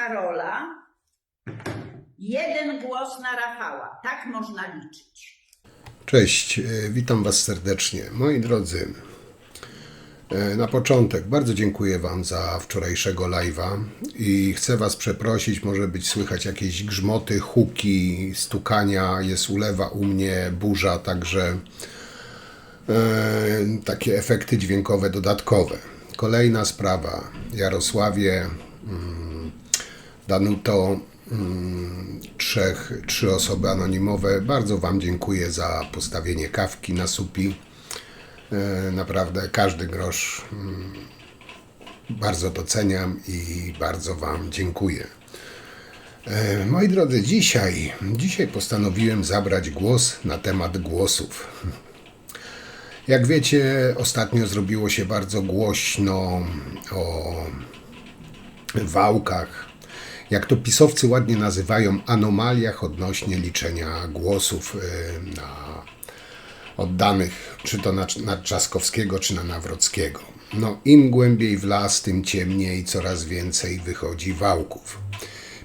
Karola, 1 głos na Rafała. Tak można liczyć. Cześć, witam Was serdecznie. Moi drodzy, na początek bardzo dziękuję Wam za wczorajszego live'a i chcę Was przeprosić, może być słychać jakieś grzmoty, huki, stukania, jest ulewa u mnie, burza, także takie efekty dźwiękowe dodatkowe. Kolejna sprawa, Jarosławie, Danuto, trzy osoby anonimowe. Bardzo Wam dziękuję za postawienie kawki na supi. Naprawdę każdy grosz bardzo doceniam i bardzo Wam dziękuję. Moi drodzy, dzisiaj postanowiłem zabrać głos na temat głosów. Jak wiecie, ostatnio zrobiło się bardzo głośno o wałkach, jak to pisowcy ładnie nazywają, anomaliach odnośnie liczenia głosów oddanych, czy to na Trzaskowskiego, czy na Nawrockiego. No, im głębiej w las, tym ciemniej, coraz więcej wychodzi wałków.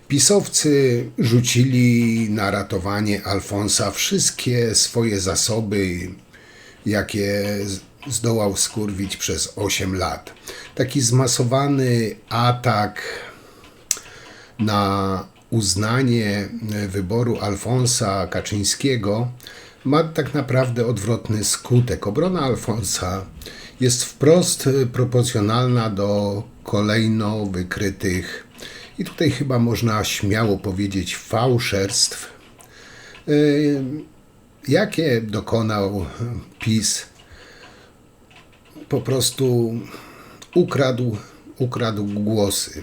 Pisowcy rzucili na ratowanie Alfonsa wszystkie swoje zasoby, jakie zdołał skurwić przez 8 lat. Taki zmasowany atak na uznanie wyboru Alfonsa Kaczyńskiego ma tak naprawdę odwrotny skutek. Obrona Alfonsa jest wprost proporcjonalna do kolejno wykrytych, i tutaj chyba można śmiało powiedzieć, fałszerstw, jakie dokonał PiS. Po prostu ukradł głosy.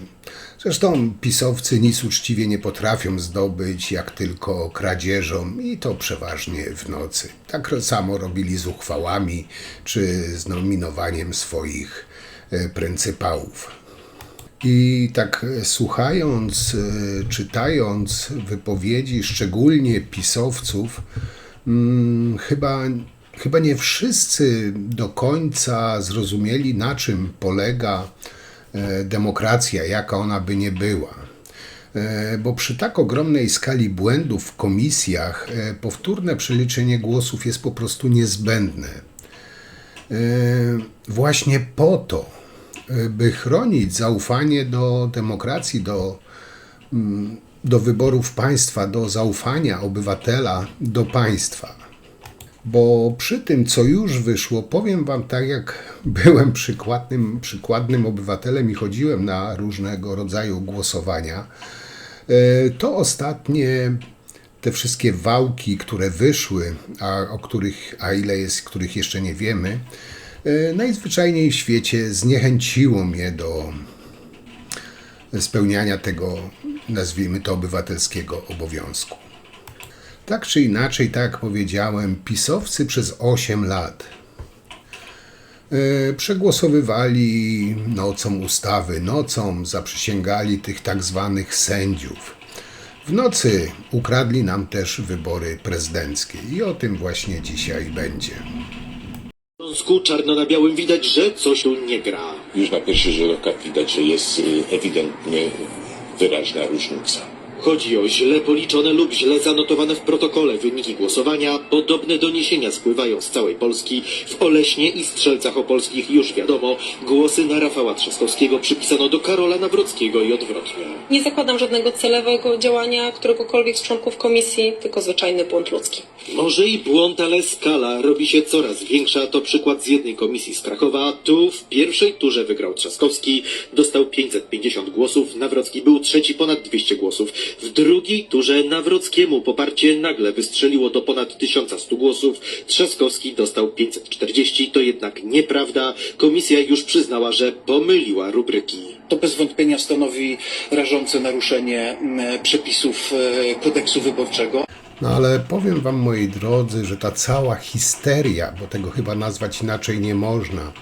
Zresztą pisowcy nic uczciwie nie potrafią zdobyć, jak tylko kradzieżom, i to przeważnie w nocy. Tak samo robili z uchwałami, czy z nominowaniem swoich pryncypałów. I tak słuchając, czytając wypowiedzi, szczególnie pisowców, chyba nie wszyscy do końca zrozumieli, na czym polega demokracja, jaka ona by nie była. Bo przy tak ogromnej skali błędów w komisjach powtórne przeliczenie głosów jest po prostu niezbędne. Właśnie po to, by chronić zaufanie do demokracji, do wyborów państwa, do zaufania obywatela do państwa. Bo przy tym, co już wyszło, powiem Wam, tak jak byłem przykładnym obywatelem i chodziłem na różnego rodzaju głosowania, to ostatnie te wszystkie wałki, które wyszły, a ile jest, których jeszcze nie wiemy, najzwyczajniej w świecie zniechęciło mnie do spełniania tego, nazwijmy to, obywatelskiego obowiązku. Tak czy inaczej, tak jak powiedziałem, pisowcy przez 8 lat przegłosowywali nocą ustawy, nocą zaprzysięgali tych tak zwanych sędziów. W nocy ukradli nam też wybory prezydenckie i o tym właśnie dzisiaj będzie. W Śląsku czarno na białym widać, że coś tu nie gra. Już na pierwszy rzut oka widać, że jest ewidentnie wyraźna różnica. Chodzi o źle policzone lub źle zanotowane w protokole wyniki głosowania. Podobne doniesienia spływają z całej Polski. W Oleśnie i Strzelcach Opolskich już wiadomo, głosy na Rafała Trzaskowskiego przypisano do Karola Nawrockiego i odwrotnie. Nie zakładam żadnego celowego działania któregokolwiek z członków komisji, tylko zwyczajny błąd ludzki. Może i błąd, ale skala robi się coraz większa. To przykład z jednej komisji z Krakowa. Tu w pierwszej turze wygrał Trzaskowski, dostał 550 głosów, Nawrocki był trzeci, ponad 200 głosów. W drugiej turze Nawrockiemu poparcie nagle wystrzeliło do ponad 1100 głosów. Trzaskowski dostał 540. To jednak nieprawda. Komisja już przyznała, że pomyliła rubryki. To bez wątpienia stanowi rażące naruszenie przepisów kodeksu wyborczego. No ale powiem Wam, moi drodzy, że ta cała histeria, bo tego chyba nazwać inaczej nie można,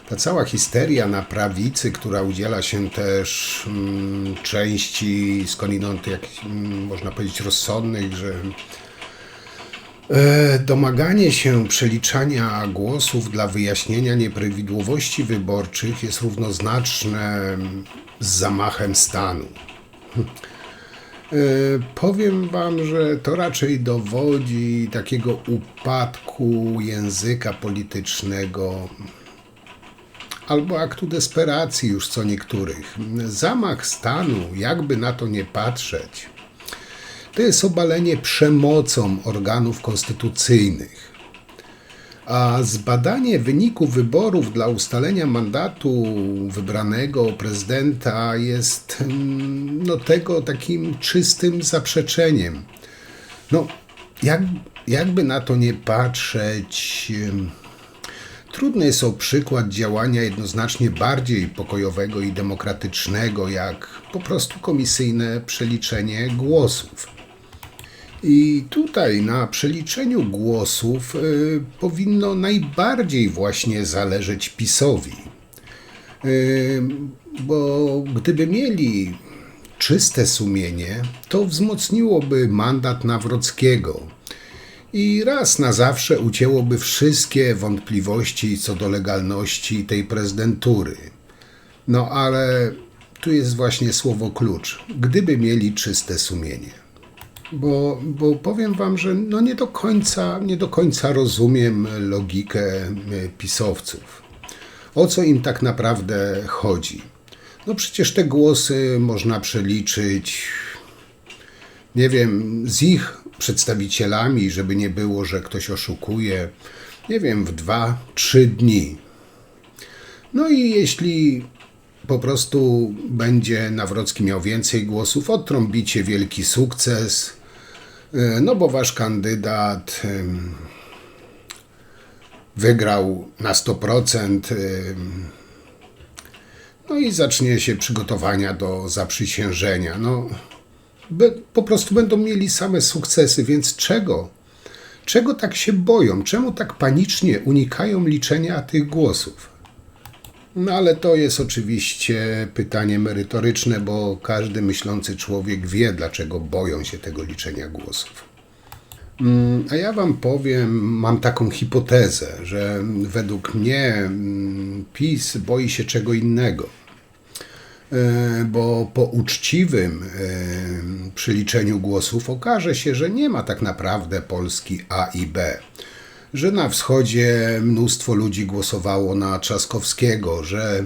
ta cała histeria na prawicy, która udziela się też części skądinąd, jak można powiedzieć, rozsądnych, że domaganie się przeliczania głosów dla wyjaśnienia nieprawidłowości wyborczych jest równoznaczne z zamachem stanu. Powiem wam, że to raczej dowodzi takiego upadku języka politycznego albo aktu desperacji już co niektórych. Zamach stanu, jakby na to nie patrzeć, to jest obalenie przemocą organów konstytucyjnych. A zbadanie wyniku wyborów dla ustalenia mandatu wybranego prezydenta jest tego takim czystym zaprzeczeniem. Jakby na to nie patrzeć, trudny jest o przykład działania jednoznacznie bardziej pokojowego i demokratycznego, jak po prostu komisyjne przeliczenie głosów. I tutaj na przeliczeniu głosów powinno najbardziej właśnie zależeć PiS-owi. Bo gdyby mieli czyste sumienie, to wzmocniłoby mandat Nawrockiego i raz na zawsze ucięłoby wszystkie wątpliwości co do legalności tej prezydentury. No ale tu jest właśnie słowo klucz. Gdyby mieli czyste sumienie. Bo powiem wam, że nie do końca rozumiem logikę pisowców. O co im tak naprawdę chodzi? No przecież te głosy można przeliczyć, nie wiem, z ich przedstawicielami, żeby nie było, że ktoś oszukuje, nie wiem, w 2-3 dni. No i jeśli po prostu będzie Nawrocki miał więcej głosów, odtrąbicie wielki sukces, no bo wasz kandydat wygrał na 100%, no i zacznie się przygotowania do zaprzysiężenia. Po prostu będą mieli same sukcesy, więc czego? Czego tak się boją? Czemu tak panicznie unikają liczenia tych głosów? No ale to jest oczywiście pytanie merytoryczne, bo każdy myślący człowiek wie, dlaczego boją się tego liczenia głosów. A ja wam powiem, mam taką hipotezę, że według mnie PiS boi się czego innego. Bo po uczciwym przeliczeniu głosów okaże się, że nie ma tak naprawdę Polski A i B. Że na wschodzie mnóstwo ludzi głosowało na Trzaskowskiego, że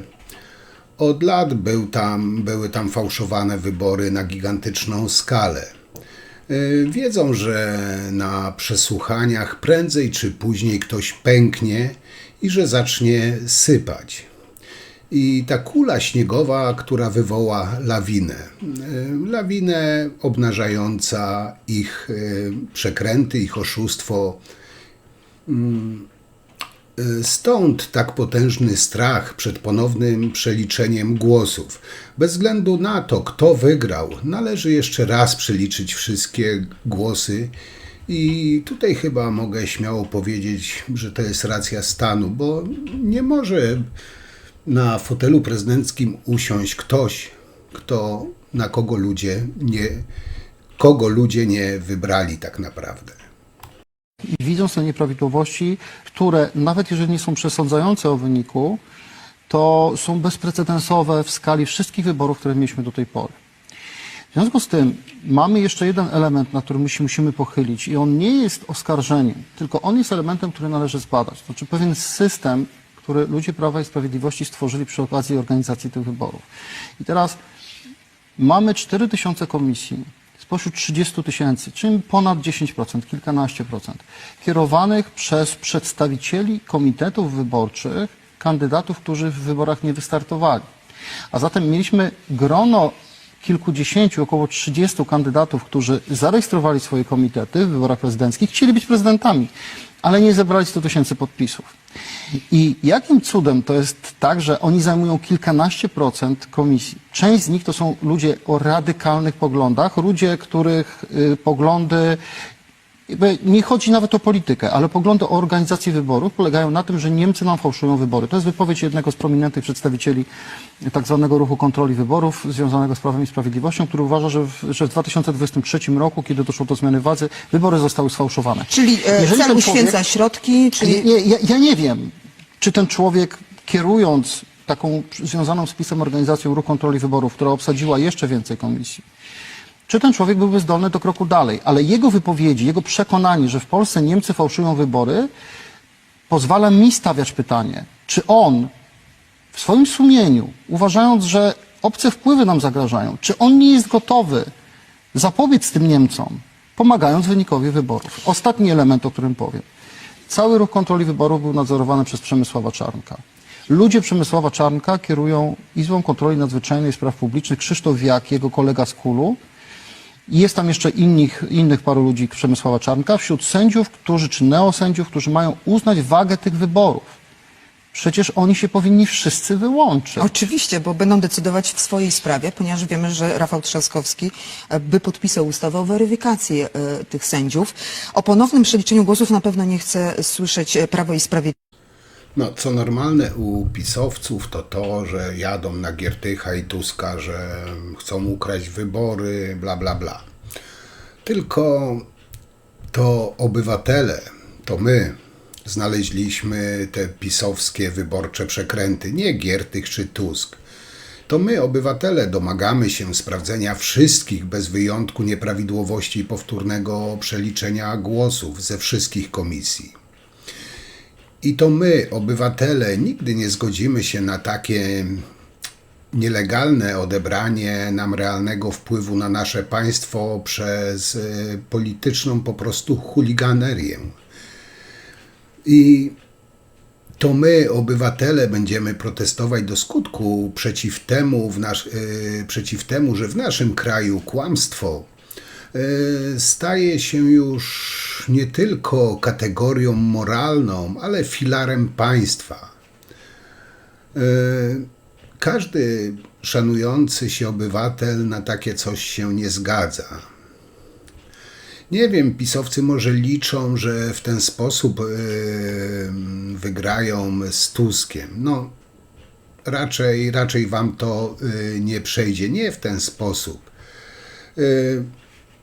od lat były tam fałszowane wybory na gigantyczną skalę. Wiedzą, że na przesłuchaniach prędzej czy później ktoś pęknie i że zacznie sypać. I ta kula śniegowa, która wywoła lawinę obnażająca ich przekręty, ich oszustwo. Stąd tak potężny strach przed ponownym przeliczeniem głosów. Bez względu na to, kto wygrał, należy jeszcze raz przeliczyć wszystkie głosy i tutaj chyba mogę śmiało powiedzieć, że to jest racja stanu, bo nie może na fotelu prezydenckim usiąść ktoś, kogo ludzie nie wybrali tak naprawdę. I widząc te nieprawidłowości, które nawet jeżeli nie są przesądzające o wyniku, to są bezprecedensowe w skali wszystkich wyborów, które mieliśmy do tej pory. W związku z tym mamy jeszcze jeden element, na którym się musimy pochylić i on nie jest oskarżeniem, tylko on jest elementem, który należy zbadać. To znaczy pewien system, który ludzie Prawa i Sprawiedliwości stworzyli przy okazji organizacji tych wyborów. I teraz mamy 4000 komisji spośród 30 000, czyli ponad 10%, kilkanaście procent, kierowanych przez przedstawicieli komitetów wyborczych, kandydatów, którzy w wyborach nie wystartowali. A zatem mieliśmy grono kilkudziesięciu, około 30 kandydatów, którzy zarejestrowali swoje komitety w wyborach prezydenckich, chcieli być prezydentami, ale nie zebrali 100 000 podpisów. I jakim cudem to jest tak, że oni zajmują kilkanaście procent komisji? Część z nich to są ludzie o radykalnych poglądach, ludzie, których poglądy, nie chodzi nawet o politykę, ale poglądy o organizacji wyborów polegają na tym, że Niemcy nam fałszują wybory. To jest wypowiedź jednego z prominentnych przedstawicieli tak zwanego ruchu kontroli wyborów związanego z Prawem i Sprawiedliwością, który uważa, że w 2023 roku, kiedy doszło do zmiany władzy, wybory zostały sfałszowane. Czyli cel uświęca środki? Czyli... Ja nie wiem, czy ten człowiek, kierując taką związaną z PiS-em organizacją Ruch Kontroli Wyborów, która obsadziła jeszcze więcej komisji, czy ten człowiek byłby zdolny do kroku dalej? Ale jego wypowiedzi, jego przekonanie, że w Polsce Niemcy fałszują wybory, pozwala mi stawiać pytanie, czy on w swoim sumieniu, uważając, że obce wpływy nam zagrażają, czy on nie jest gotowy zapobiec tym Niemcom, pomagając wynikowi wyborów? Ostatni element, o którym powiem. Cały Ruch Kontroli Wyborów był nadzorowany przez Przemysława Czarnka. Ludzie Przemysława Czarnka kierują Izbą Kontroli Nadzwyczajnej i Spraw Publicznych, Krzysztof Wiak, jego kolega z KUL-u. I jest tam jeszcze innych paru ludzi Przemysława Czarnka, wśród sędziów, czy neosędziów, którzy mają uznać wagę tych wyborów. Przecież oni się powinni wszyscy wyłączyć. Oczywiście, bo będą decydować w swojej sprawie, ponieważ wiemy, że Rafał Trzaskowski by podpisał ustawę o weryfikacji tych sędziów. O ponownym przeliczeniu głosów na pewno nie chce słyszeć Prawo i Sprawiedliwość. No, co normalne u pisowców to, że jadą na Giertycha i Tuska, że chcą ukraść wybory, bla, bla, bla. Tylko to obywatele, to my znaleźliśmy te pisowskie wyborcze przekręty, nie Giertych czy Tusk. To my, obywatele, domagamy się sprawdzenia wszystkich bez wyjątku nieprawidłowości i powtórnego przeliczenia głosów ze wszystkich komisji. I to my, obywatele, nigdy nie zgodzimy się na takie nielegalne odebranie nam realnego wpływu na nasze państwo przez polityczną po prostu chuliganerię. I to my, obywatele, będziemy protestować do skutku przeciw temu, że w naszym kraju kłamstwo staje się już nie tylko kategorią moralną, ale filarem państwa. Każdy szanujący się obywatel na takie coś się nie zgadza. Nie wiem, pisowcy może liczą, że w ten sposób wygrają z Tuskiem. No, raczej wam to nie przejdzie. Nie w ten sposób.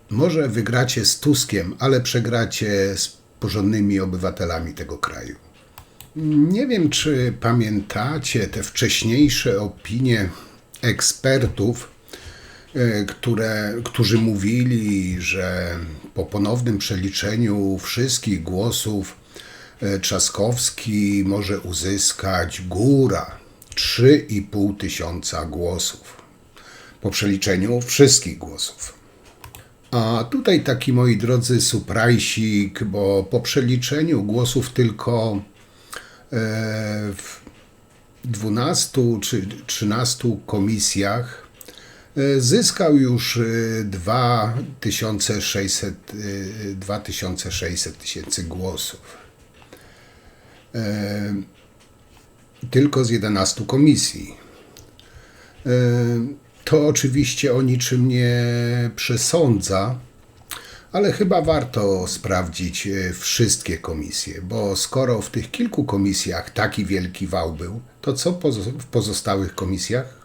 Może wygracie z Tuskiem, ale przegracie z porządnymi obywatelami tego kraju. Nie wiem, czy pamiętacie te wcześniejsze opinie ekspertów, którzy mówili, że po ponownym przeliczeniu wszystkich głosów Trzaskowski może uzyskać góra 3,5 tysiąca głosów. Po przeliczeniu wszystkich głosów. A tutaj taki, moi drodzy, surprisik, bo po przeliczeniu głosów tylko w 12 czy 13 komisjach zyskał już 2600 tysięcy głosów. Tylko z 11 komisji. To oczywiście o niczym nie przesądza, ale chyba warto sprawdzić wszystkie komisje, bo skoro w tych kilku komisjach taki wielki wał był, to co w pozostałych komisjach?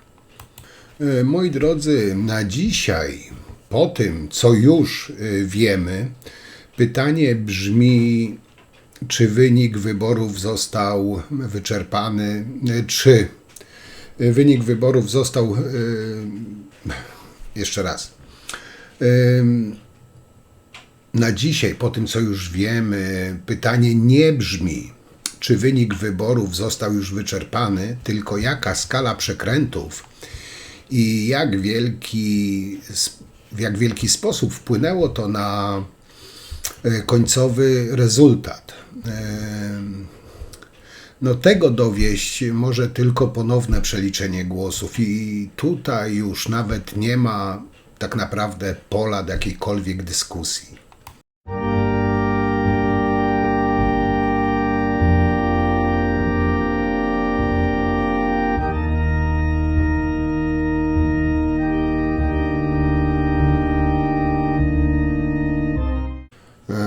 Moi drodzy, na dzisiaj, po tym, co już wiemy, pytanie brzmi, czy wynik wyborów został wyczerpany, czy wynik wyborów został... Jeszcze raz. Na dzisiaj, po tym, co już wiemy, pytanie nie brzmi, czy wynik wyborów został już wyczerpany, tylko jaka skala przekrętów i w jak wielki sposób wpłynęło to na końcowy rezultat. No tego dowieść może tylko ponowne przeliczenie głosów i tutaj już nawet nie ma tak naprawdę pola do jakiejkolwiek dyskusji.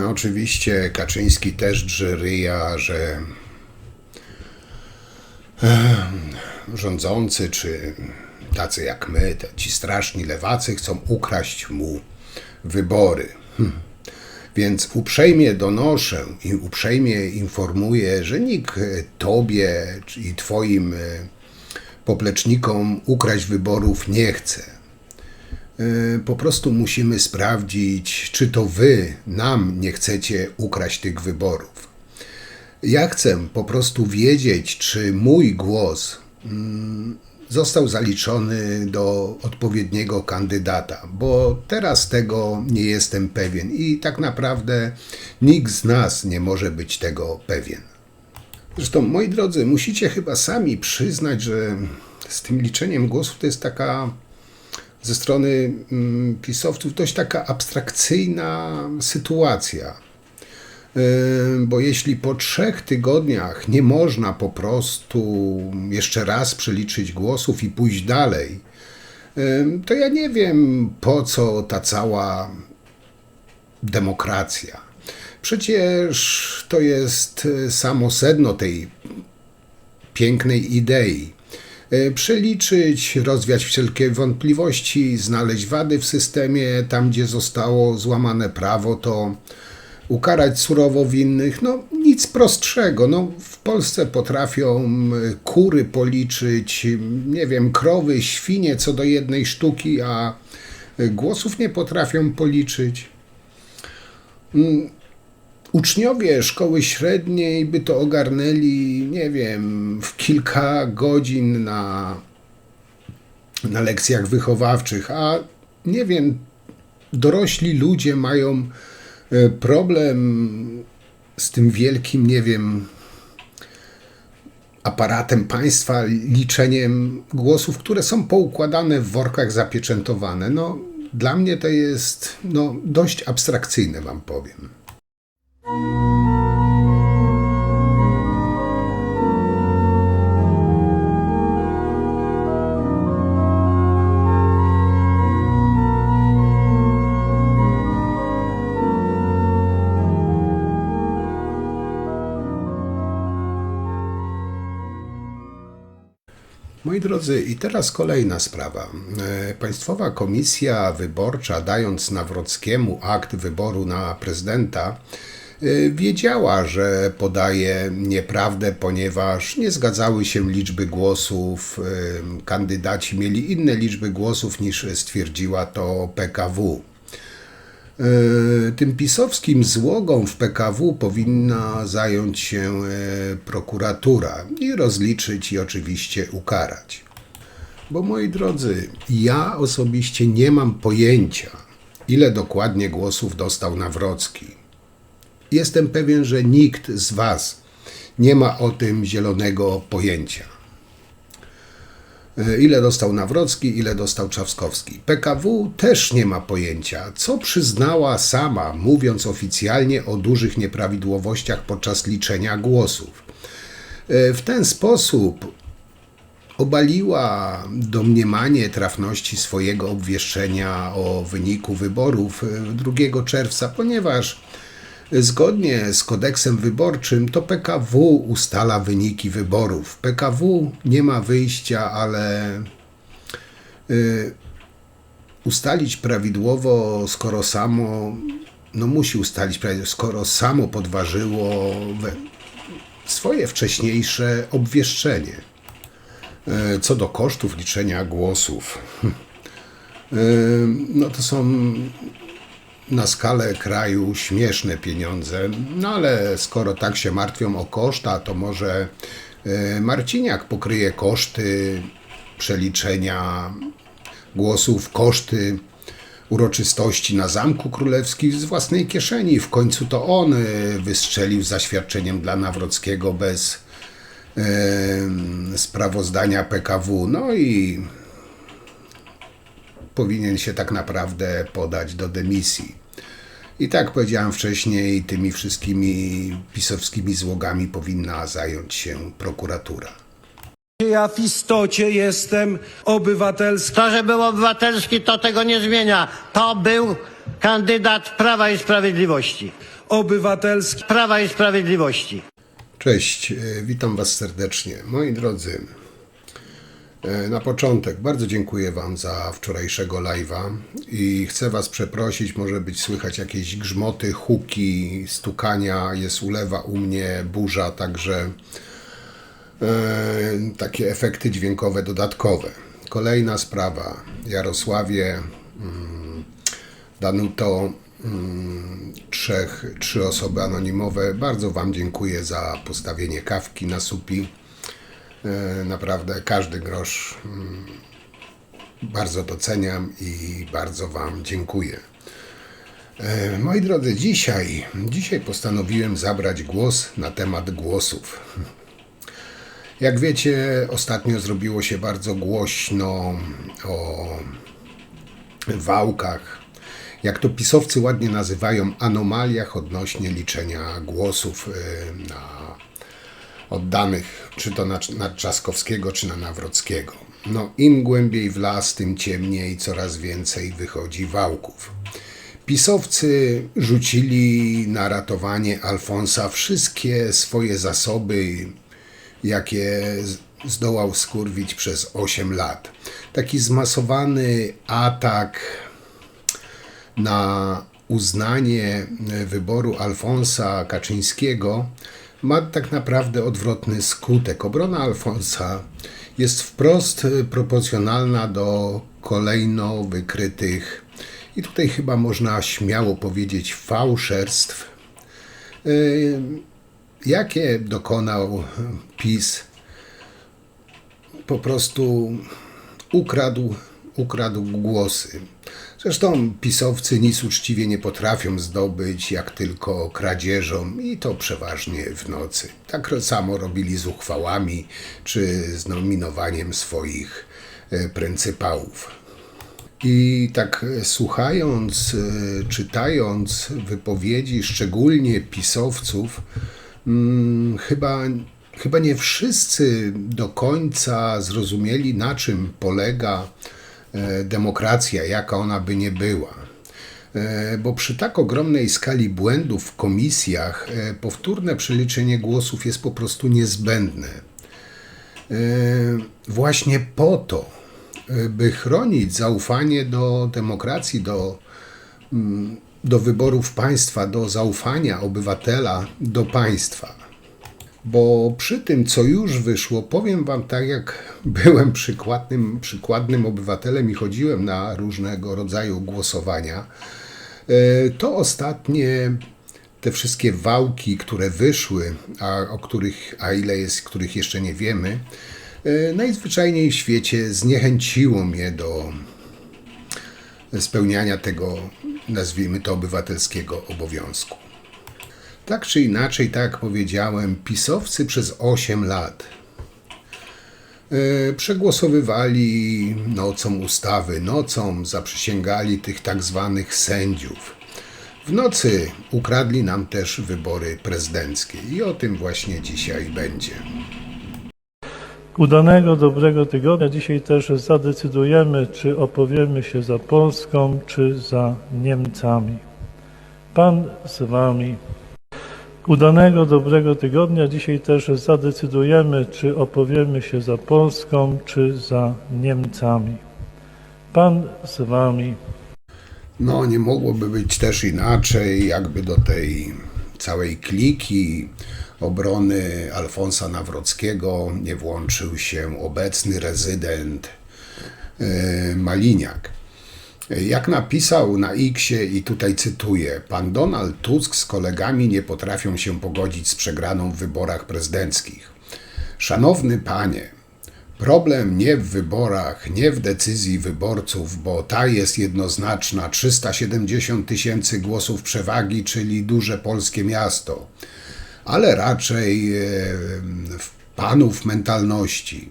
Oczywiście Kaczyński też drze ryja, że rządzący, czy tacy jak my, ci straszni lewacy, chcą ukraść mu wybory. Więc uprzejmie donoszę i uprzejmie informuję, że nikt tobie i twoim poplecznikom ukraść wyborów nie chcę. Po prostu musimy sprawdzić, czy to wy nam nie chcecie ukraść tych wyborów. Ja chcę po prostu wiedzieć, czy mój głos został zaliczony do odpowiedniego kandydata, bo teraz tego nie jestem pewien i tak naprawdę nikt z nas nie może być tego pewien. Zresztą, moi drodzy, musicie chyba sami przyznać, że z tym liczeniem głosów to jest taka ze strony pisowców dość taka abstrakcyjna sytuacja. Bo jeśli po 3 tygodniach nie można po prostu jeszcze raz przeliczyć głosów i pójść dalej, to ja nie wiem, po co ta cała demokracja. Przecież to jest samo sedno tej pięknej idei. Przeliczyć, rozwiać wszelkie wątpliwości, znaleźć wady w systemie, tam gdzie zostało złamane prawo, to ukarać surowo winnych. No nic prostszego. No, w Polsce potrafią kury policzyć, nie wiem, krowy, świnie co do 1 sztuki, a głosów nie potrafią policzyć. Uczniowie szkoły średniej by to ogarnęli, nie wiem, w kilka godzin na lekcjach wychowawczych, a nie wiem, dorośli ludzie mają problem z tym wielkim, nie wiem, aparatem państwa, liczeniem głosów, które są poukładane w workach, zapieczętowane. No, dla mnie to jest dość abstrakcyjne, wam powiem. Moi drodzy, i teraz kolejna sprawa. Państwowa Komisja Wyborcza, dając Nawrockiemu akt wyboru na prezydenta, wiedziała, że podaje nieprawdę, ponieważ nie zgadzały się liczby głosów. Kandydaci mieli inne liczby głosów niż stwierdziła to PKW. Tym pisowskim złogą w PKW powinna zająć się prokuratura i rozliczyć i oczywiście ukarać. Bo moi drodzy, ja osobiście nie mam pojęcia, ile dokładnie głosów dostał Nawrocki. Jestem pewien, że nikt z was nie ma o tym zielonego pojęcia. Ile dostał Nawrocki, ile dostał Trzaskowski. PKW też nie ma pojęcia, co przyznała sama, mówiąc oficjalnie o dużych nieprawidłowościach podczas liczenia głosów. W ten sposób obaliła domniemanie trafności swojego obwieszczenia o wyniku wyborów 2 czerwca, ponieważ zgodnie z kodeksem wyborczym to PKW ustala wyniki wyborów. PKW nie ma wyjścia, ale ustalić prawidłowo, skoro samo, musi ustalić prawidłowo, skoro samo podważyło swoje wcześniejsze obwieszczenie. Co do kosztów liczenia głosów, to są na skalę kraju śmieszne pieniądze, ale skoro tak się martwią o koszta, to może Marciniak pokryje koszty przeliczenia głosów, koszty uroczystości na Zamku Królewskim z własnej kieszeni. W końcu to on wystrzelił z zaświadczeniem dla Nawrockiego bez sprawozdania PKW. No i powinien się tak naprawdę podać do dymisji. I tak powiedziałem wcześniej, tymi wszystkimi pisowskimi złogami powinna zająć się prokuratura. Ja w istocie jestem obywatelski. To, że był obywatelski, to tego nie zmienia. To był kandydat Prawa i Sprawiedliwości. Obywatelski. Prawa i Sprawiedliwości. Cześć, witam was serdecznie. Moi drodzy, na początek bardzo dziękuję wam za wczorajszego live'a i chcę was przeprosić, może być słychać jakieś grzmoty, huki, stukania, jest ulewa u mnie, burza, także takie efekty dźwiękowe dodatkowe. Kolejna sprawa. Jarosławie, Danuto, trzy osoby anonimowe. Bardzo Wam dziękuję za postawienie kawki na supi. Naprawdę każdy grosz bardzo doceniam i bardzo Wam dziękuję. Moi drodzy, dzisiaj postanowiłem zabrać głos na temat głosów. Jak wiecie, ostatnio zrobiło się bardzo głośno o wałkach, jak to pisowcy ładnie nazywają, anomaliach odnośnie liczenia głosów oddanych, czy to na Trzaskowskiego, czy na Nawrockiego. No, im głębiej w las, tym ciemniej, coraz więcej wychodzi wałków. Pisowcy rzucili na ratowanie Alfonsa wszystkie swoje zasoby, jakie zdołał skurwić przez 8 lat. Taki zmasowany atak na uznanie wyboru Alfonsa Kaczyńskiego ma tak naprawdę odwrotny skutek. Obrona Alfonsa jest wprost proporcjonalna do kolejno wykrytych, i tutaj chyba można śmiało powiedzieć, fałszerstw, jakie dokonał PiS. Po prostu ukradł głosy. Zresztą pisowcy nic uczciwie nie potrafią zdobyć, jak tylko kradzieżą, i to przeważnie w nocy. Tak samo robili z uchwałami, czy z nominowaniem swoich pryncypałów. I tak słuchając, czytając wypowiedzi, szczególnie pisowców, chyba nie wszyscy do końca zrozumieli, na czym polega demokracja, jaka ona by nie była. Bo przy tak ogromnej skali błędów w komisjach powtórne przeliczenie głosów jest po prostu niezbędne. Właśnie po to, by chronić zaufanie do demokracji, do wyborów państwa, do zaufania obywatela do państwa. Bo przy tym, co już wyszło, powiem Wam, tak jak byłem przykładnym obywatelem i chodziłem na różnego rodzaju głosowania, to ostatnie te wszystkie wałki, które wyszły, a ile jest, których jeszcze nie wiemy, najzwyczajniej w świecie zniechęciło mnie do spełniania tego, nazwijmy to, obywatelskiego obowiązku. Tak czy inaczej, tak jak powiedziałem, pisowcy przez 8 lat przegłosowywali nocą ustawy, nocą zaprzysięgali tych tak zwanych sędziów. W nocy ukradli nam też wybory prezydenckie i o tym właśnie dzisiaj będzie. Udanego, dobrego tygodnia. Dzisiaj też zadecydujemy, czy opowiemy się za Polską, czy za Niemcami. Pan z Wami. Udanego, dobrego tygodnia. Dzisiaj też zadecydujemy, czy opowiemy się za Polską, czy za Niemcami. Pan z Wami. No, nie mogłoby być też inaczej, jakby do tej całej kliki obrony Alfonsa Nawrockiego nie włączył się obecny rezydent Maliniak. Jak napisał na X-ie, i tutaj cytuję, pan Donald Tusk z kolegami nie potrafią się pogodzić z przegraną w wyborach prezydenckich. Szanowny panie, problem nie w wyborach, nie w decyzji wyborców, bo ta jest jednoznaczna, 370 000 głosów przewagi, czyli duże polskie miasto, ale raczej w panów mentalności.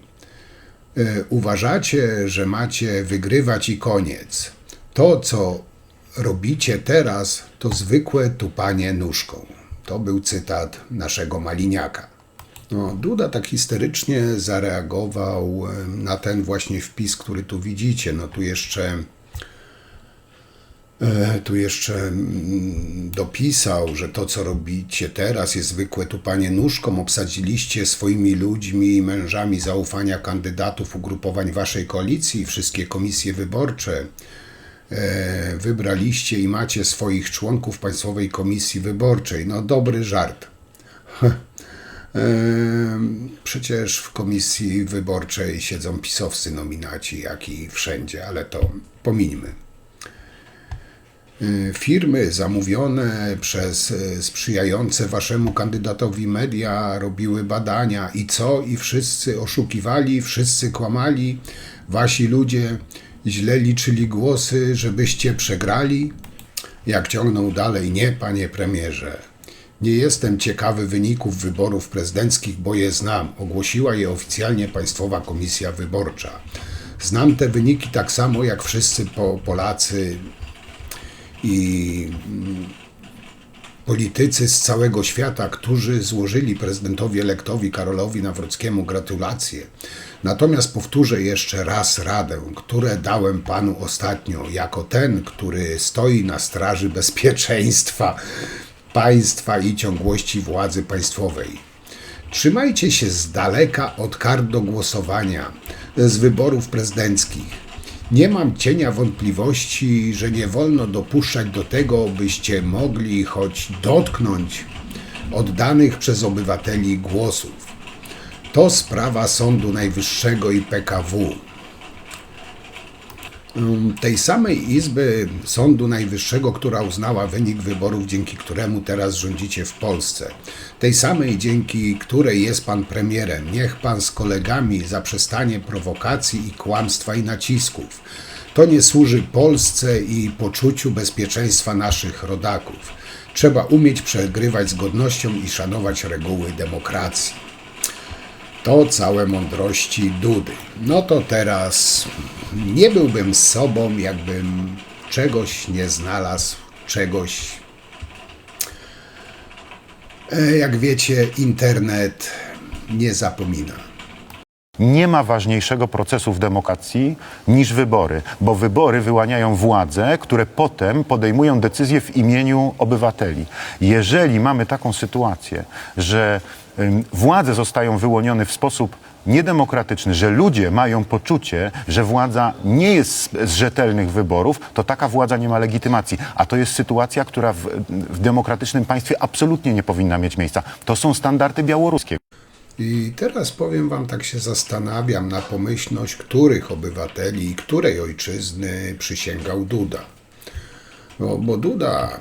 Uważacie, że macie wygrywać i koniec. To, co robicie teraz, to zwykłe tupanie nóżką. To był cytat naszego Maliniaka. No, Duda tak histerycznie zareagował na ten właśnie wpis, który tu widzicie. No tu jeszcze dopisał, że to, co robicie teraz, jest zwykłe tupanie nóżką. Obsadziliście swoimi ludźmi i mężami zaufania kandydatów ugrupowań waszej koalicji, wszystkie komisje wyborcze. Wybraliście i macie swoich członków Państwowej Komisji Wyborczej. No dobry żart. Przecież w komisji wyborczej siedzą pisowscy nominaci, jak i wszędzie, ale to pomińmy. Firmy zamówione przez sprzyjające waszemu kandydatowi media robiły badania i co? I wszyscy oszukiwali, wszyscy kłamali, wasi ludzie źle liczyli głosy, żebyście przegrali? Jak ciągną dalej, nie, panie premierze. Nie jestem ciekawy wyników wyborów prezydenckich, bo je znam. Ogłosiła je oficjalnie Państwowa Komisja Wyborcza. Znam te wyniki tak samo jak wszyscy Polacy i politycy z całego świata, którzy złożyli prezydentowi elektowi Karolowi Nawrockiemu gratulacje. Natomiast powtórzę jeszcze raz radę, które dałem panu ostatnio, jako ten, który stoi na straży bezpieczeństwa państwa i ciągłości władzy państwowej. Trzymajcie się z daleka od kart do głosowania z wyborów prezydenckich. Nie mam cienia wątpliwości, że nie wolno dopuszczać do tego, byście mogli choć dotknąć oddanych przez obywateli głosów. To sprawa Sądu Najwyższego i PKW. Tej samej Izby Sądu Najwyższego, która uznała wynik wyborów, dzięki któremu teraz rządzicie w Polsce. Tej samej, dzięki której jest pan premierem. Niech pan z kolegami zaprzestanie prowokacji i kłamstwa i nacisków. To nie służy Polsce i poczuciu bezpieczeństwa naszych rodaków. Trzeba umieć przegrywać z godnością i szanować reguły demokracji. To całe mądrości Dudy. No to teraz nie byłbym z sobą, jakbym czegoś nie znalazł, czegoś. Jak wiecie, internet nie zapomina. Nie ma ważniejszego procesu w demokracji niż wybory, bo wybory wyłaniają władze, które potem podejmują decyzje w imieniu obywateli. Jeżeli mamy taką sytuację, że władze zostają wyłonione w sposób niedemokratyczny, że ludzie mają poczucie, że władza nie jest z rzetelnych wyborów, to taka władza nie ma legitymacji. A to jest sytuacja, która w demokratycznym państwie absolutnie nie powinna mieć miejsca. To są standardy białoruskie. I teraz powiem wam, tak się zastanawiam na pomyślność, których obywateli i której ojczyzny przysięgał Duda. Bo Duda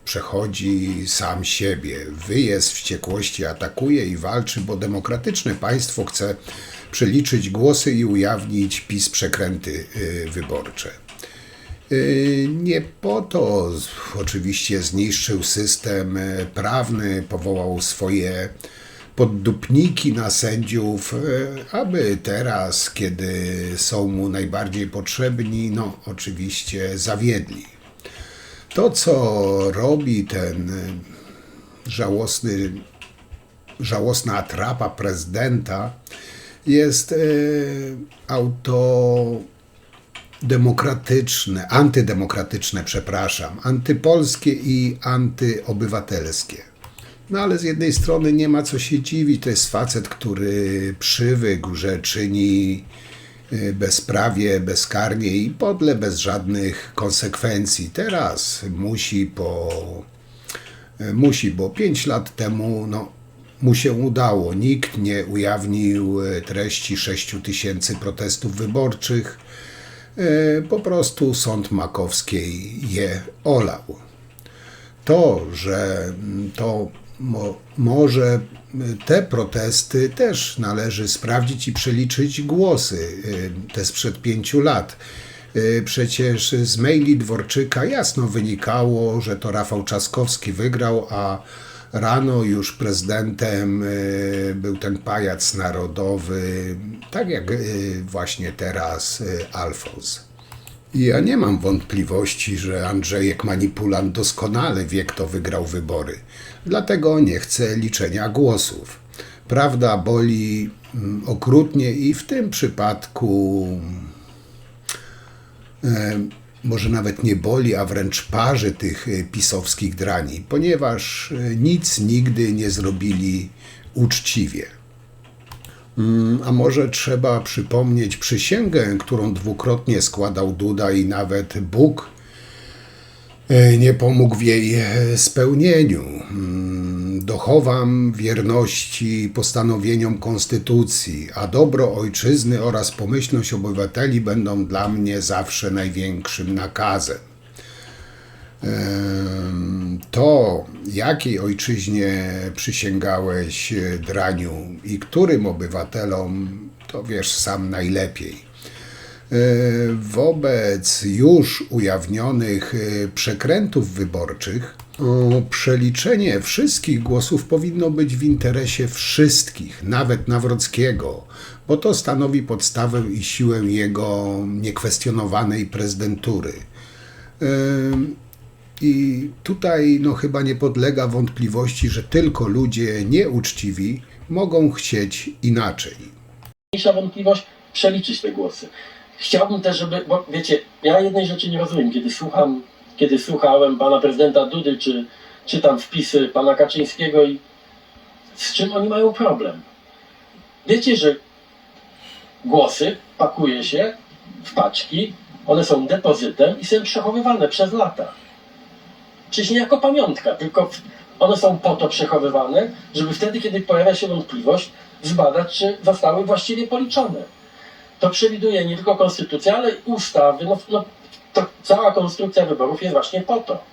przechodzi sam siebie, wyje z wściekłości, atakuje i walczy, bo demokratyczne państwo chce przeliczyć głosy i ujawnić PiS przekręty wyborcze. Nie po to oczywiście zniszczył system prawny, powołał swoje poddupniki na sędziów, aby teraz, kiedy są mu najbardziej potrzebni, no oczywiście zawiedli. To, co robi ten żałosna atrapa prezydenta, jest antydemokratyczne, antypolskie i antyobywatelskie. No ale z jednej strony nie ma co się dziwić, to jest facet, który przywykł, że czyni bezprawie, bezkarnie i podle, bez żadnych konsekwencji. Teraz musi, bo 5 lat temu mu się udało. Nikt nie ujawnił treści 6 000 protestów wyborczych. Po prostu sąd makowskiej je olał. To, że może te protesty też należy sprawdzić i przeliczyć głosy, te sprzed 5 lat. Przecież z maili Dworczyka jasno wynikało, że to Rafał Trzaskowski wygrał, a rano już prezydentem był ten pajac narodowy, tak jak właśnie teraz Alfons. Ja nie mam wątpliwości, że Andrzejek Manipulant doskonale wie, kto wygrał wybory. Dlatego nie chce liczenia głosów. Prawda boli okrutnie i w tym przypadku może nawet nie boli, a wręcz parzy tych pisowskich drani, ponieważ nic nigdy nie zrobili uczciwie. A może trzeba przypomnieć przysięgę, którą dwukrotnie składał Duda i nawet Bóg nie pomógł w jej spełnieniu. dochowam wierności postanowieniom Konstytucji, a dobro ojczyzny oraz pomyślność obywateli będą dla mnie zawsze największym nakazem. To, jakiej ojczyźnie przysięgałeś, Draniu, i którym obywatelom, to wiesz sam najlepiej. Wobec już ujawnionych przekrętów wyborczych, przeliczenie wszystkich głosów powinno być w interesie wszystkich, nawet Nawrockiego, bo to stanowi podstawę i siłę jego niekwestionowanej prezydentury. I tutaj chyba nie podlega wątpliwości, że tylko ludzie nieuczciwi mogą chcieć inaczej. Mniejsza wątpliwość przeliczyć te głosy. Chciałbym też, żeby, bo wiecie, ja jednej rzeczy nie rozumiem, kiedy słuchałem pana prezydenta Dudy, czy czytam wpisy pana Kaczyńskiego i z czym oni mają problem. Wiecie, że głosy pakuje się w paczki, one są depozytem i są przechowywane przez lata. Czyż nie jako pamiątka, tylko one są po to przechowywane, żeby wtedy, kiedy pojawia się wątpliwość, zbadać, czy zostały właściwie policzone. To przewiduje nie tylko konstytucja, ale i ustawy. To cała konstrukcja wyborów jest właśnie po to.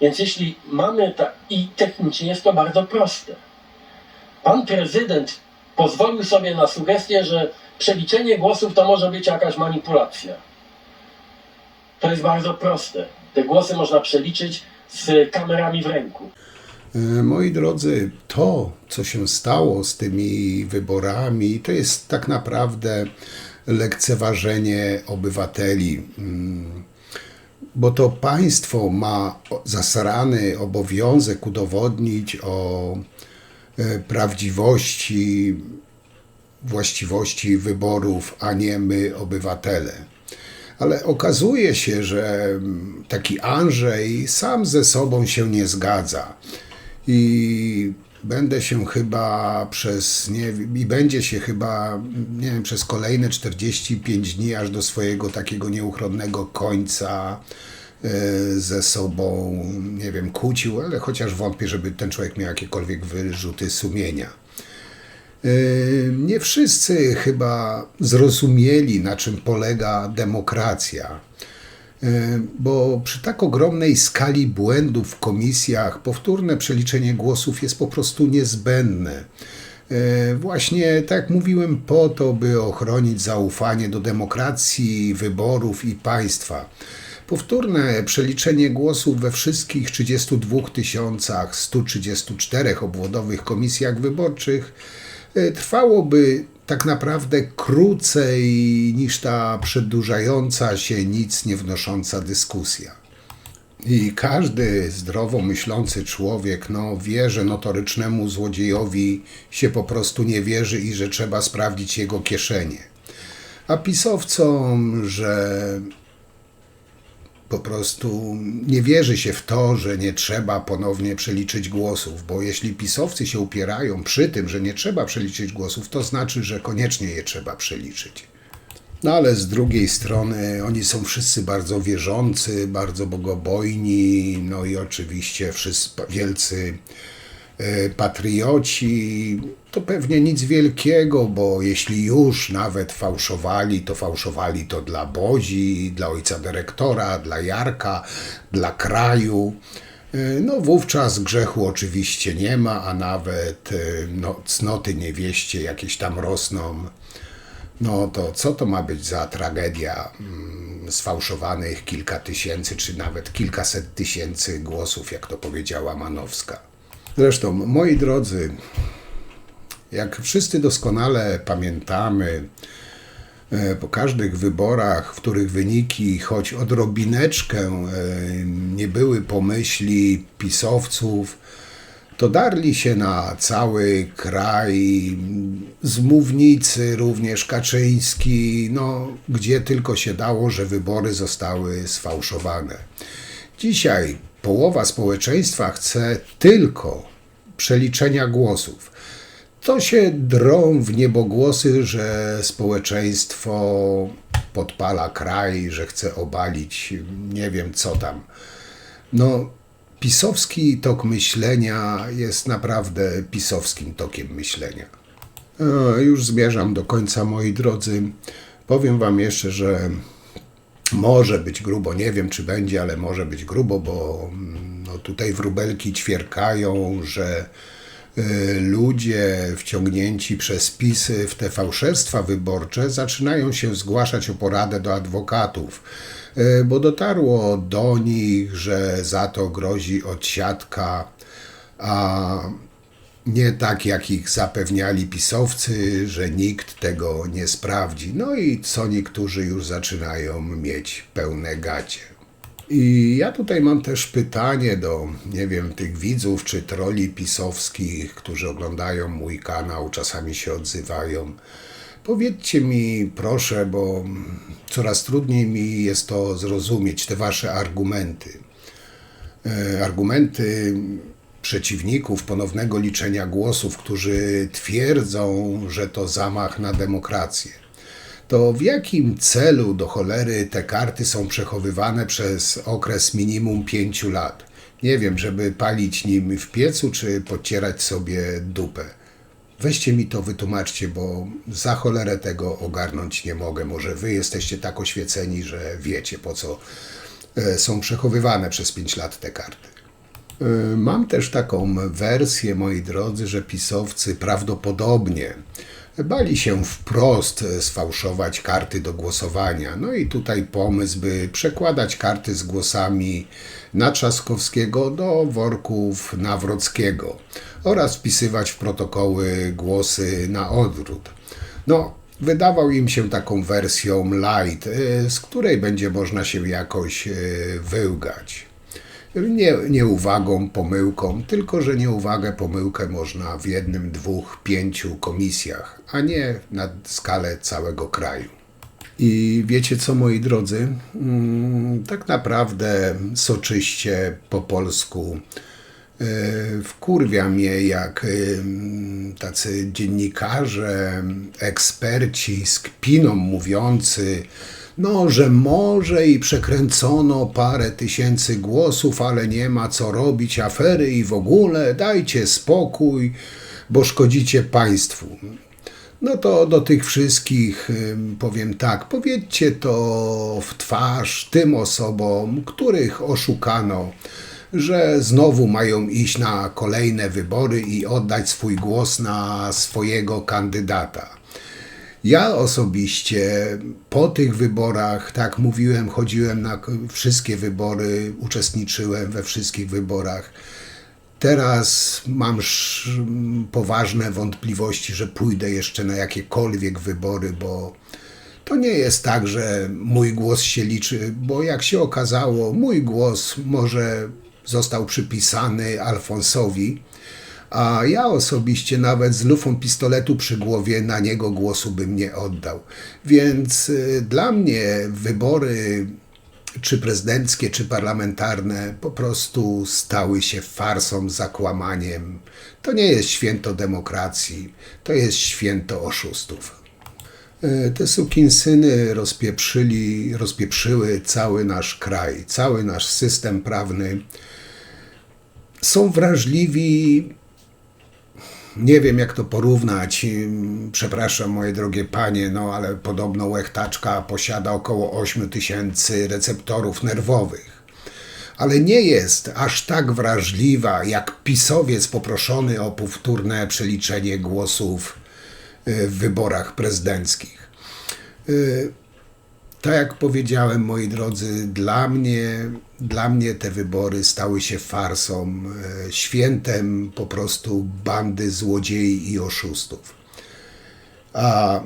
Więc jeśli mamy i technicznie jest to bardzo proste. Pan prezydent pozwolił sobie na sugestię, że przeliczenie głosów to może być jakaś manipulacja. To jest bardzo proste. Te głosy można przeliczyć z kamerami w ręku. Moi drodzy, to, co się stało z tymi wyborami, to jest tak naprawdę lekceważenie obywateli, bo to państwo ma zasrany obowiązek udowodnić o prawdziwości, właściwości wyborów, a nie my, obywatele. Ale okazuje się, że taki Andrzej sam ze sobą się nie zgadza. I będzie się chyba przez kolejne 45 dni aż do swojego takiego nieuchronnego końca ze sobą, nie wiem, kłócił, ale chociaż wątpię, żeby ten człowiek miał jakiekolwiek wyrzuty sumienia. Nie wszyscy chyba zrozumieli, na czym polega demokracja. Bo przy tak ogromnej skali błędów w komisjach powtórne przeliczenie głosów jest po prostu niezbędne. Właśnie, tak jak mówiłem, po to, by ochronić zaufanie do demokracji, wyborów i państwa. Powtórne przeliczenie głosów we wszystkich 32 134 obwodowych komisjach wyborczych trwałoby tak naprawdę krócej niż ta przedłużająca się, nic nie wnosząca dyskusja. I każdy zdrowo myślący człowiek wie, że notorycznemu złodziejowi się po prostu nie wierzy i że trzeba sprawdzić jego kieszenie. A pisowcom, że po prostu nie wierzy się w to, że nie trzeba ponownie przeliczyć głosów, bo jeśli pisowcy się upierają przy tym, że nie trzeba przeliczyć głosów, to znaczy, że koniecznie je trzeba przeliczyć. No ale z drugiej strony oni są wszyscy bardzo wierzący, bardzo bogobojni, i oczywiście wszyscy wielcy patrioci. To pewnie nic wielkiego, bo jeśli już nawet fałszowali to dla Bozi, dla ojca dyrektora, dla Jarka, dla kraju. Wówczas grzechu oczywiście nie ma, a nawet cnoty niewieście jakieś tam rosną. To co to ma być za tragedia sfałszowanych kilka tysięcy, czy nawet kilkaset tysięcy głosów, jak to powiedziała Manowska. Zresztą, moi drodzy, jak wszyscy doskonale pamiętamy, po każdych wyborach, w których wyniki choć odrobineczkę nie były po myśli pisowców, to darli się na cały kraj, z mównicy również Kaczyński, gdzie tylko się dało, że wybory zostały sfałszowane. Dzisiaj połowa społeczeństwa chce tylko przeliczenia głosów. To się drą w niebogłosy, że społeczeństwo podpala kraj, że chce obalić nie wiem co tam. pisowski tok myślenia jest naprawdę pisowskim tokiem myślenia. Już zmierzam do końca, moi drodzy. Powiem wam jeszcze, że może być grubo, nie wiem czy będzie, ale może być grubo, bo no, tutaj wróbelki ćwierkają, że ludzie wciągnięci przez PiS w te fałszerstwa wyborcze zaczynają się zgłaszać o poradę do adwokatów, bo dotarło do nich, że za to grozi odsiadka, a nie tak jak ich zapewniali pisowcy, że nikt tego nie sprawdzi. No i co niektórzy już zaczynają mieć pełne gacie. I ja tutaj mam też pytanie do, nie wiem, tych widzów czy troli pisowskich, którzy oglądają mój kanał, czasami się odzywają. Powiedzcie mi proszę, bo coraz trudniej mi jest to zrozumieć, te wasze argumenty. Argumenty przeciwników ponownego liczenia głosów, którzy twierdzą, że to zamach na demokrację. To w jakim celu do cholery te karty są przechowywane przez okres minimum 5 lat? Nie wiem, żeby palić nim w piecu, czy podcierać sobie dupę. Weźcie mi to, wytłumaczcie, bo za cholerę tego ogarnąć nie mogę. Może wy jesteście tak oświeceni, że wiecie, po co są przechowywane przez 5 lat te karty. Mam też taką wersję, moi drodzy, że pisowcy prawdopodobnie bali się wprost sfałszować karty do głosowania. No i tutaj pomysł, by przekładać karty z głosami na Trzaskowskiego do worków Nawrockiego oraz wpisywać w protokoły głosy na odwrót. No, wydawał im się taką wersją light, z której będzie można się jakoś wyłgać. Nie uwagą, pomyłką, tylko że nieuwagę, pomyłkę można w 1, 2, 5 komisjach, a nie na skalę całego kraju. I wiecie co, moi drodzy? Tak naprawdę soczyście po polsku wkurwia mnie, jak tacy dziennikarze, eksperci z kpiną mówiący, no, że może i przekręcono parę tysięcy głosów, ale nie ma co robić, afery i w ogóle, dajcie spokój, bo szkodzicie państwu. No to do tych wszystkich powiem tak, powiedzcie to w twarz tym osobom, których oszukano, że znowu mają iść na kolejne wybory i oddać swój głos na swojego kandydata. Ja osobiście po tych wyborach, tak mówiłem, chodziłem na wszystkie wybory, uczestniczyłem we wszystkich wyborach. Teraz mam poważne wątpliwości, że pójdę jeszcze na jakiekolwiek wybory, bo to nie jest tak, że mój głos się liczy, bo jak się okazało, mój głos może został przypisany Alfonsowi, a ja osobiście nawet z lufą pistoletu przy głowie na niego głosu bym nie oddał. Więc dla mnie wybory czy prezydenckie, czy parlamentarne po prostu stały się farsą, zakłamaniem. To nie jest święto demokracji, to jest święto oszustów. Te sukinsyny rozpieprzyły cały nasz kraj, cały nasz system prawny. Są wrażliwi. Nie wiem, jak to porównać, przepraszam moje drogie panie, no ale podobno łechtaczka posiada około 8 000 receptorów nerwowych. Ale nie jest aż tak wrażliwa, jak pisowiec poproszony o powtórne przeliczenie głosów w wyborach prezydenckich. Tak jak powiedziałem, moi drodzy, dla mnie te wybory stały się farsą, świętem po prostu bandy złodziei i oszustów. A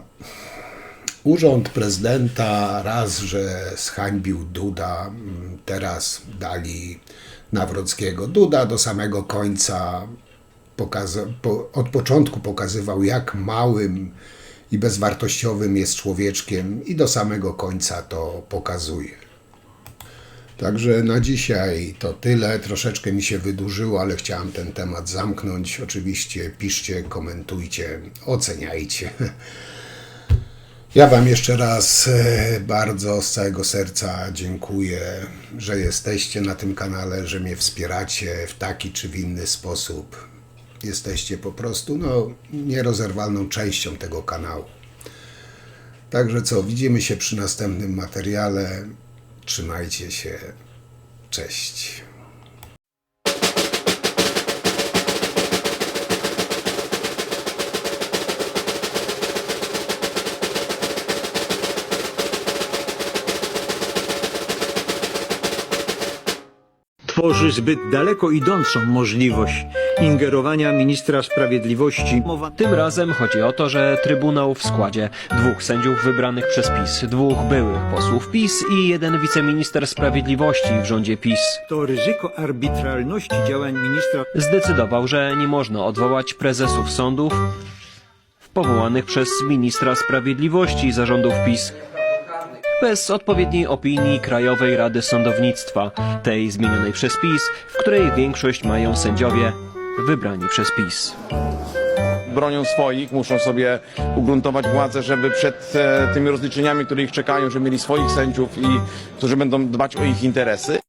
urząd prezydenta raz, że zhańbił Duda, teraz dali Nawrockiego. Duda do samego końca od początku pokazywał, jak małym i bezwartościowym jest człowieczkiem i do samego końca to pokazuje. Także na dzisiaj to tyle. Troszeczkę mi się wydłużyło, ale chciałem ten temat zamknąć. Oczywiście piszcie, komentujcie, oceniajcie. Ja Wam jeszcze raz bardzo z całego serca dziękuję, że jesteście na tym kanale, że mnie wspieracie w taki czy w inny sposób. Jesteście po prostu nierozerwalną częścią tego kanału. Także co, widzimy się przy następnym materiale. Trzymajcie się. Cześć. Tworzy zbyt daleko idącą możliwość ingerowania ministra sprawiedliwości. Tym razem chodzi o to, że Trybunał w składzie 2 sędziów wybranych przez PiS, 2 byłych posłów PiS i 1 wiceminister sprawiedliwości w rządzie PiS To ryzyko arbitralności działań ministra zdecydował, że nie można odwołać prezesów sądów powołanych przez ministra sprawiedliwości zarządów PiS bez odpowiedniej opinii Krajowej Rady Sądownictwa, tej zmienionej przez PiS, w której większość mają sędziowie wybrani przez PiS. Bronią swoich, muszą sobie ugruntować władzę, żeby przed tymi rozliczeniami, które ich czekają, żeby mieli swoich sędziów i którzy będą dbać o ich interesy.